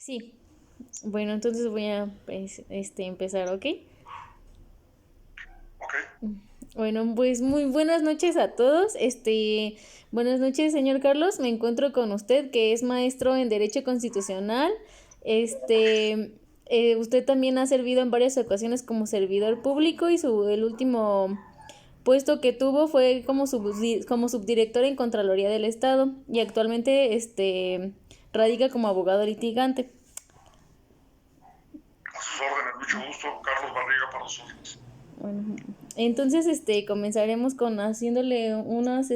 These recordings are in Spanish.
Sí, bueno, entonces voy a empezar, ¿ok? Ok, Bueno, pues muy buenas noches a todos. Buenas noches, señor Carlos. Me encuentro con usted, que es maestro en Derecho Constitucional. Usted también ha servido en varias ocasiones como servidor público y el último puesto que tuvo fue como subdirector en Contraloría del Estado y actualmente radica como abogado litigante. a sus órdenes, mucho gusto. Carlos Barriga para los órdenes. Bueno, entonces comenzaremos con haciéndole unas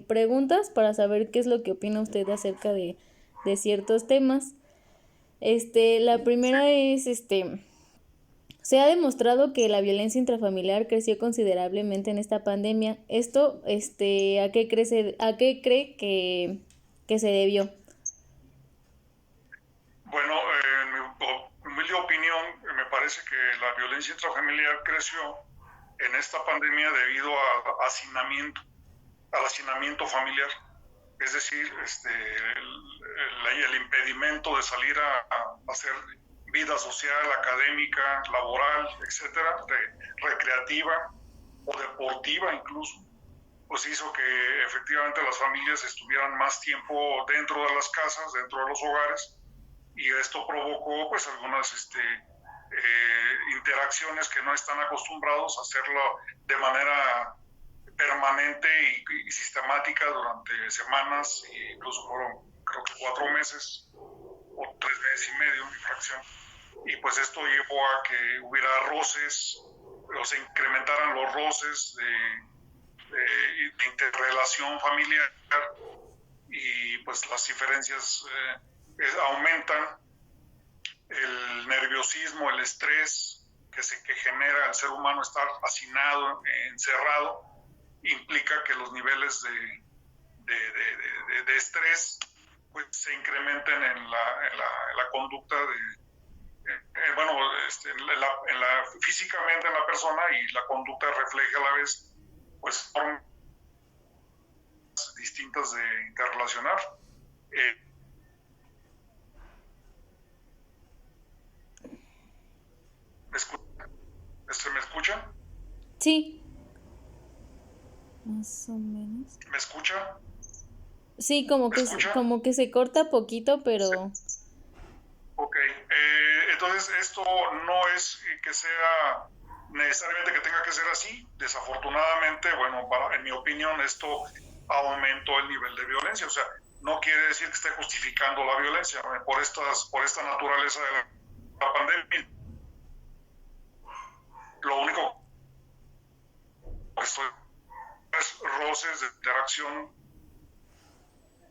preguntas para saber qué es lo que opina usted acerca de ciertos temas. La Sí, primera es se ha demostrado que la violencia intrafamiliar creció considerablemente en esta pandemia. Esto a qué cree que se debió? bueno, en mi humilde opinión, me parece que la violencia intrafamiliar creció en esta pandemia debido al hacinamiento familiar. Es decir, el impedimento de salir a hacer vida social, académica, laboral, etcétera, recreativa o deportiva incluso, pues hizo que efectivamente las familias estuvieran más tiempo dentro de las casas, dentro de los hogares, y esto provocó pues algunas interacciones que no están acostumbrados a hacerlo de manera permanente y sistemática durante semanas, e incluso fueron creo que 4 meses o 3 meses y medio, mi fracción. Y pues esto llevó a que hubiera roces, o se incrementaran los roces de interrelación familiar, y pues las diferencias aumentan, el nerviosismo, el estrés que genera el ser humano estar hacinado, encerrado, implica que los niveles de estrés pues se incrementen en la conducta físicamente en la persona, y la conducta refleja a la vez pues formas distintas de interrelacionar. Eh, ¿me, ¿Me escucha? Sí, más o menos. ¿Me escucha? Sí, ¿Me escucha? como que se corta poquito, Sí. pero Ok, entonces esto no es que sea necesariamente que tenga que ser así. Desafortunadamente, bueno, en mi opinión, esto aumentó el nivel de violencia. O sea, no quiere decir que esté justificando la violencia por esta naturaleza de la pandemia. Lo único que estoy es roces de interacción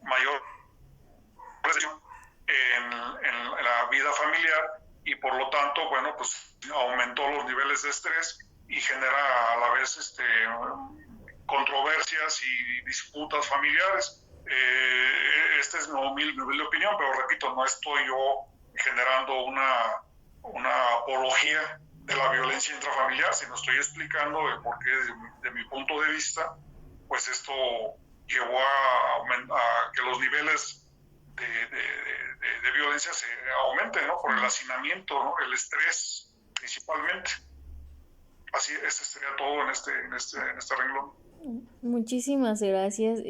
mayor en la vida familiar, y por lo tanto, bueno, pues aumentó los niveles de estrés y genera a la vez controversias y disputas familiares. Esta es mi humilde opinión, pero repito, no estoy yo generando una apología de la violencia intrafamiliar, sino estoy explicando el por qué, de mi punto de vista, pues esto llevó a que los niveles de violencia se aumenten, ¿no? Por el hacinamiento, ¿no? El estrés principalmente. Así, este sería todo en este renglón. muchísimas gracias.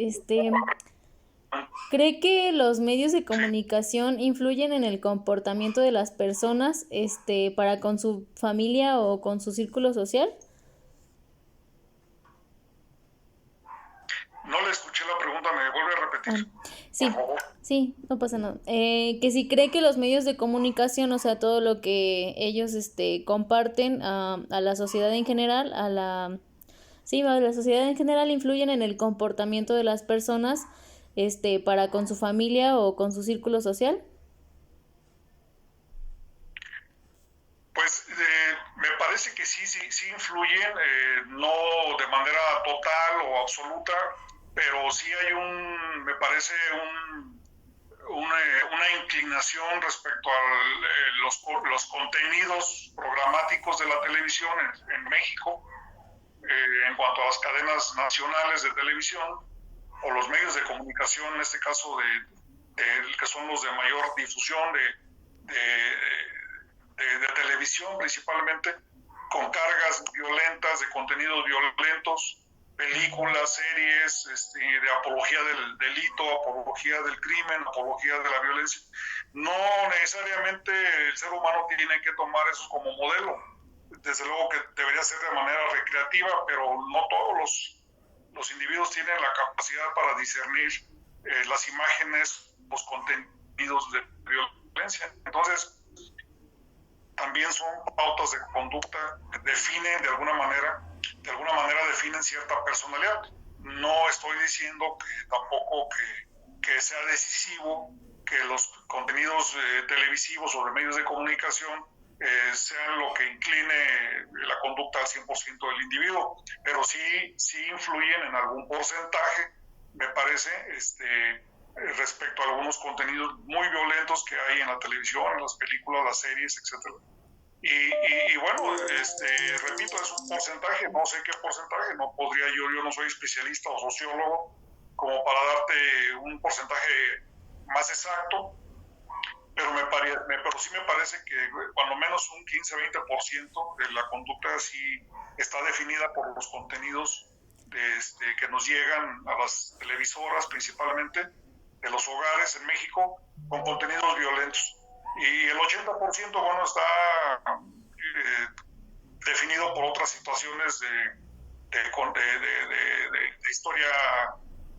¿Cree que los medios de Sí, comunicación influyen en el comportamiento de las personas, para con su familia o con su círculo social? no le escuché la pregunta, me vuelve a repetir, Ah, por sí, favor. sí, no pasa nada. Que si cree que los medios de comunicación, o sea, todo lo que ellos, comparten a la sociedad en general, sí, a la sociedad en general influyen en el comportamiento de las personas, para con su familia o con su círculo social. Pues me parece que sí, sí, sí influyen, no de manera total o absoluta, pero sí hay me parece una inclinación respecto a los contenidos programáticos de la televisión en México, en cuanto a las cadenas nacionales de televisión o los medios de comunicación, en este caso que son los de mayor difusión de televisión principalmente, con cargas violentas, de contenidos violentos, películas, series, de apología del delito, apología del crimen, apología de la violencia. No necesariamente el ser humano tiene que tomar eso como modelo. Desde luego que debería ser de manera recreativa, pero no todos los individuos tienen la capacidad para discernir las imágenes, los contenidos de violencia. Entonces, también son pautas de conducta que definen de alguna manera definen cierta personalidad. No estoy diciendo que tampoco que sea decisivo que los contenidos televisivos o de medios de comunicación sean lo que incline la conducta al 100% del individuo, pero sí influyen en algún porcentaje, me parece, respecto a algunos contenidos muy violentos que hay en la televisión, en las películas, las series, etcétera. Y bueno, repito, es un porcentaje, no sé qué porcentaje, no podría yo no soy especialista o sociólogo como para darte un porcentaje más exacto, pero sí me parece que cuando menos un 15-20% de la conducta sí está definida por los contenidos que nos llegan a las televisoras principalmente, de los hogares en México, con contenidos violentos. Y el 80%, bueno, está definido por otras situaciones de historia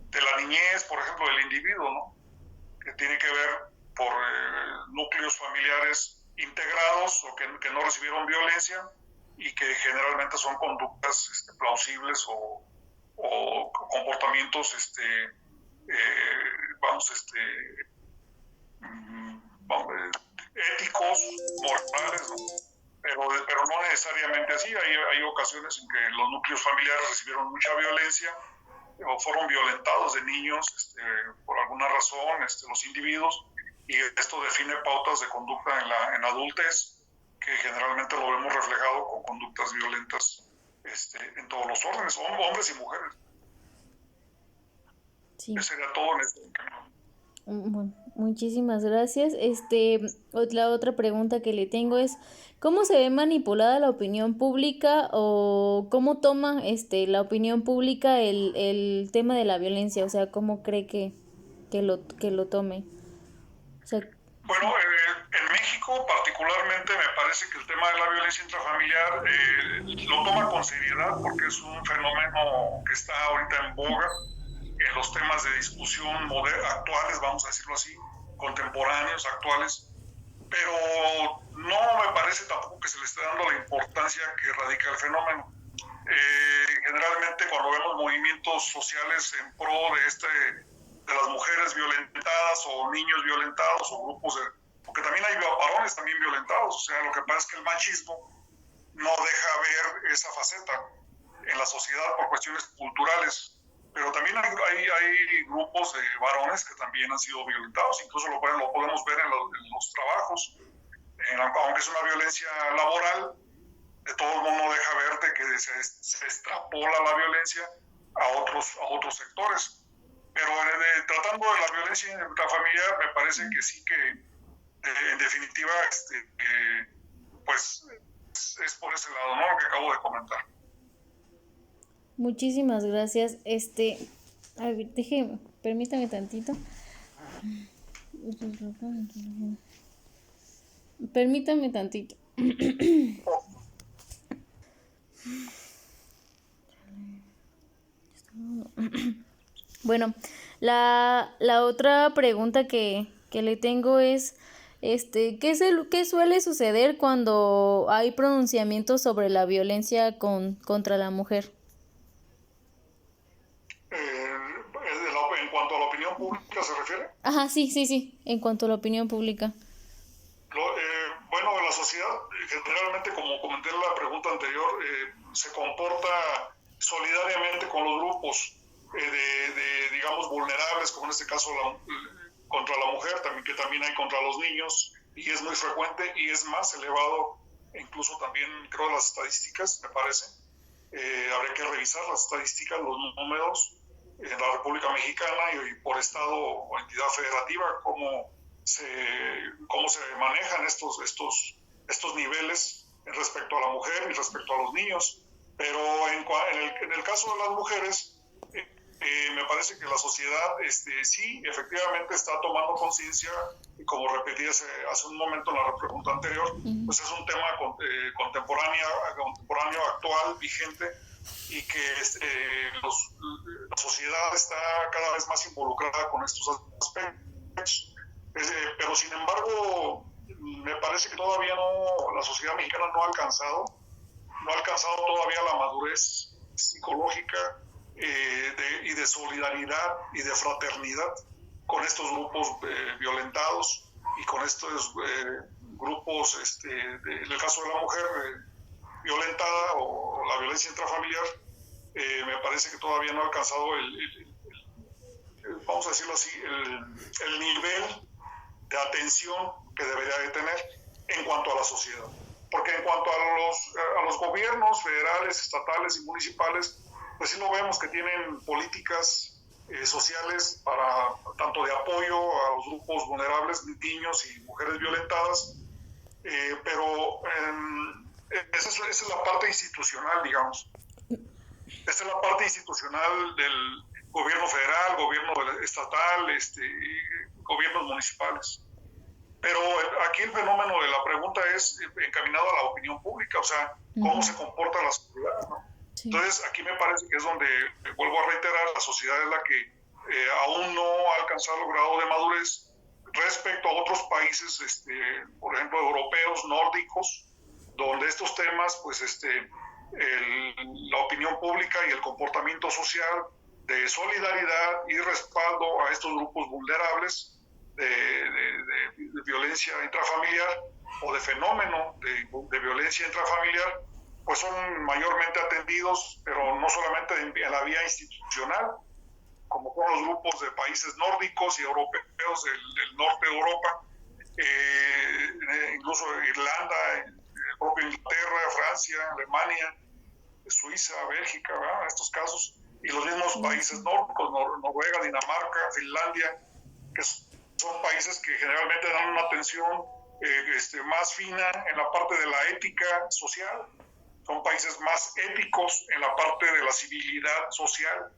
de la niñez, por ejemplo, del individuo, ¿no? Que tiene que ver por núcleos familiares integrados o que no recibieron violencia y que generalmente son conductas plausibles o comportamientos éticos, morales, ¿no? Pero no necesariamente así. Hay ocasiones en que los núcleos familiares recibieron mucha violencia o fueron violentados de niños por alguna razón, los individuos, y esto define pautas de conducta en la adultez, que generalmente lo vemos reflejado con conductas violentas en todos los órdenes, hombres y mujeres. Sí. Eso sería todo en este camino. Bueno, muchísimas gracias. La otra pregunta que le tengo es, ¿cómo se ve manipulada la opinión pública o cómo toma la opinión pública el tema de la violencia? O sea, ¿cómo cree que lo tome? O sea, bueno, en México particularmente me parece que el tema de la violencia intrafamiliar lo toma con seriedad porque es un fenómeno que está ahorita en boga en los temas de discusión actuales, vamos a decirlo así, contemporáneos, actuales, pero no me parece tampoco que se le esté dando la importancia que radica el fenómeno. Generalmente cuando vemos movimientos sociales en pro de las mujeres violentadas o niños violentados o grupos porque también hay varones también violentados, o sea, lo que pasa es que el machismo no deja ver esa faceta en la sociedad por cuestiones culturales. Pero también hay grupos de varones que también han sido violentados, incluso lo podemos ver en los trabajos, aunque es una violencia laboral, de todo modo no deja verte que se extrapola la violencia a otros sectores. Pero tratando de la violencia intrafamiliar, me parece que sí que en definitiva pues es por ese lado, ¿no? Lo que acabo de comentar. Muchísimas gracias. A ver, permítame tantito. Permítame tantito. Bueno, la otra pregunta que le tengo es, ¿qué suele suceder cuando hay pronunciamientos sobre la violencia contra la mujer? ¿En cuanto a la opinión pública se refiere? Ajá, sí, en cuanto a la opinión pública. Bueno, la sociedad generalmente, como comenté en la pregunta anterior, se comporta solidariamente con los grupos digamos, vulnerables, como en este caso contra la mujer, que también hay contra los niños, y es muy frecuente y es más elevado, incluso también creo las estadísticas, me parece. Habría que revisar las estadísticas, los números en la República Mexicana y por estado o entidad federativa, cómo cómo se manejan estos niveles respecto a la mujer y respecto a los niños. Pero en el caso de las mujeres, me parece que la sociedad sí, efectivamente está tomando conciencia, y como repetí hace un momento en la pregunta anterior, pues es un tema contemporáneo, actual, vigente, y que la sociedad está cada vez más involucrada con estos aspectos. Pero sin embargo, me parece que todavía la sociedad mexicana no ha alcanzado todavía la madurez psicológica y de solidaridad y de fraternidad con estos grupos violentados y con estos grupos, en el caso de la mujer violentada o la violencia intrafamiliar, me parece que todavía no ha alcanzado vamos a decirlo así, el nivel de atención que debería de tener en cuanto a la sociedad. Porque en cuanto a los gobiernos federales, estatales y municipales, pues sí lo vemos que tienen políticas sociales para tanto de apoyo a los grupos vulnerables, niños y mujeres violentadas, pero esa es la parte institucional, digamos. Esta es la parte institucional del gobierno federal, gobierno estatal, gobiernos municipales. Pero aquí el fenómeno de la pregunta es encaminado a la opinión pública, o sea, cómo se comporta la sociedad, ¿no? Sí. Entonces, aquí me parece que es donde, vuelvo a reiterar, la sociedad es la que aún no ha alcanzado el grado de madurez respecto a otros países, por ejemplo, europeos, nórdicos, donde estos temas, pues, la opinión pública y el comportamiento social de solidaridad y respaldo a estos grupos vulnerables de violencia intrafamiliar o de fenómeno de violencia intrafamiliar, pues son mayormente atendidos, pero no solamente en la vía institucional, como con los grupos de países nórdicos y europeos del norte de Europa, incluso Irlanda, propia Inglaterra, Francia, Alemania, Suiza, Bélgica, ¿verdad? Estos casos, y los mismos países nórdicos, Noruega, Dinamarca, Finlandia, que son países que generalmente dan una atención más fina en la parte de la ética social, son países más éticos en la parte de la civilidad social,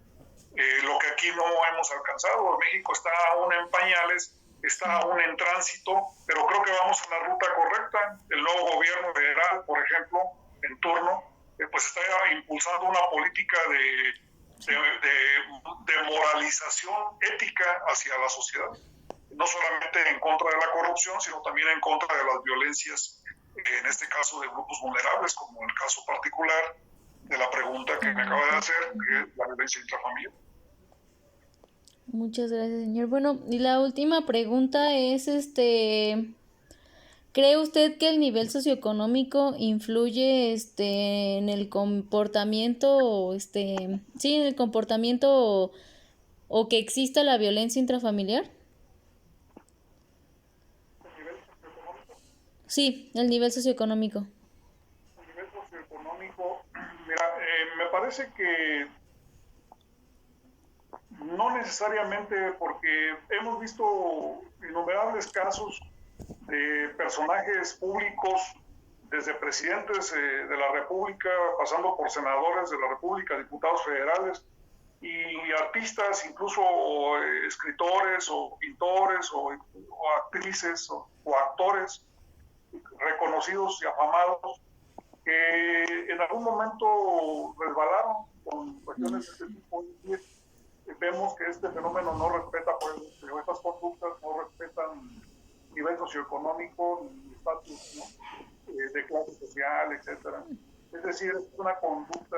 lo que aquí no hemos alcanzado. México está aún en pañales, está aún en tránsito, pero creo que vamos en la ruta correcta. El nuevo gobierno federal, por ejemplo, en turno, pues está impulsando una política de moralización ética hacia la sociedad, no solamente en contra de la corrupción, sino también en contra de las violencias, en este caso de grupos vulnerables, como el caso particular de la pregunta que me acaba de hacer, que es la violencia intrafamiliar. Muchas gracias, señor. Bueno, y la última pregunta es, ¿cree usted que el nivel socioeconómico influye, en el comportamiento, en el comportamiento o que exista la violencia intrafamiliar? ¿El nivel socioeconómico? Sí, el nivel socioeconómico. El nivel socioeconómico, mira, me parece que no necesariamente, porque hemos visto innumerables casos de personajes públicos, desde presidentes de la República, pasando por senadores de la República, diputados federales y artistas, incluso escritores o pintores o actrices o actores reconocidos y afamados, que en algún momento resbalaron con cuestiones de este tipo. Vemos que este fenómeno no respeta, pues, estas conductas no respetan nivel socioeconómico ni estatus, ¿no? De clase social, etcétera. Es decir, es una conducta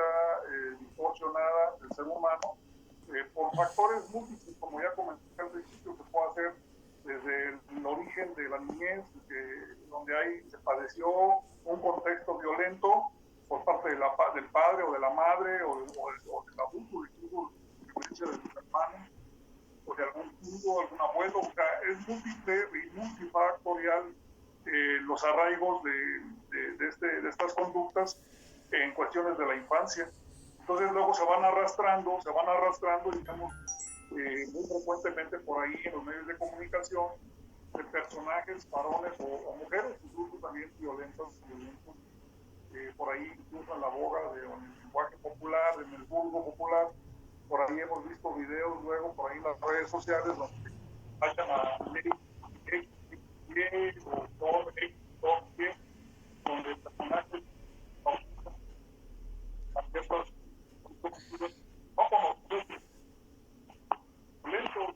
distorsionada del ser humano por factores múltiples, como ya comenté al principio, que puede ser desde el origen de la niñez, donde se padeció un contexto violento por parte del padre o de la madre o del abuso, incluso de sus hermanos o de algún tío, algún abuelo. O sea, es múltiple y multifactorial los arraigos de estas conductas en cuestiones de la infancia. Entonces luego se van arrastrando y estamos muy frecuentemente por ahí en los medios de comunicación de personajes, varones o mujeres, incluso también violentos, por ahí incluso en la boga del lenguaje popular, en el vulgo popular. Por ahí hemos visto videos luego por ahí en las redes sociales donde vayan a ley o todo donde el personaje a ciertas no conocidos violentos,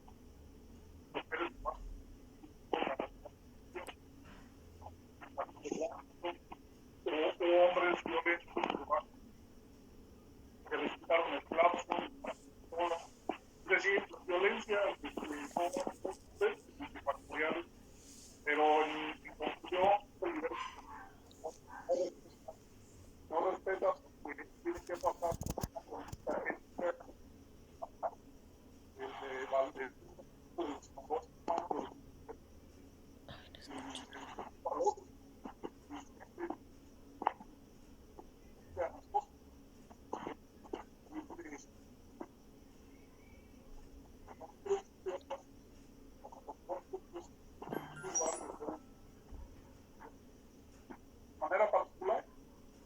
mujeres más hombres violentos que les quitaron el plazo, es decir, la violencia multifactorial, pero en conclusión, no respeta porque tiene que pasar por esta ética de valores, de manera particular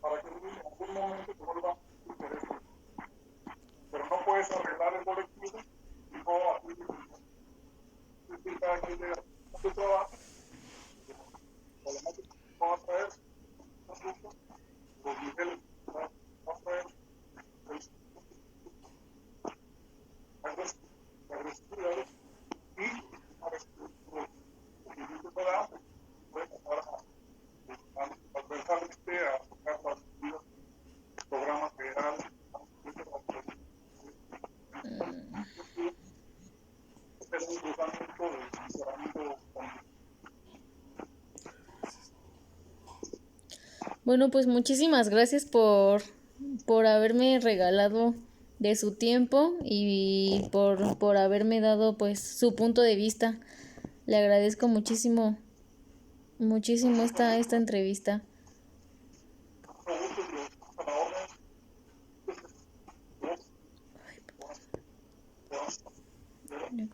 para que en algún momento se vuelva interés. Pero no puedes arreglar el colectivo y no así cada quien de su trabajo, además de va a traer los niveles, va a traer agresividad y puede pasar a adversamente a sacar las medidas, programas federales, es un cruzamiento de funcionamiento. Bueno, pues muchísimas gracias por haberme regalado de su tiempo y por haberme dado pues su punto de vista. Le agradezco muchísimo, muchísimo esta entrevista. Ay,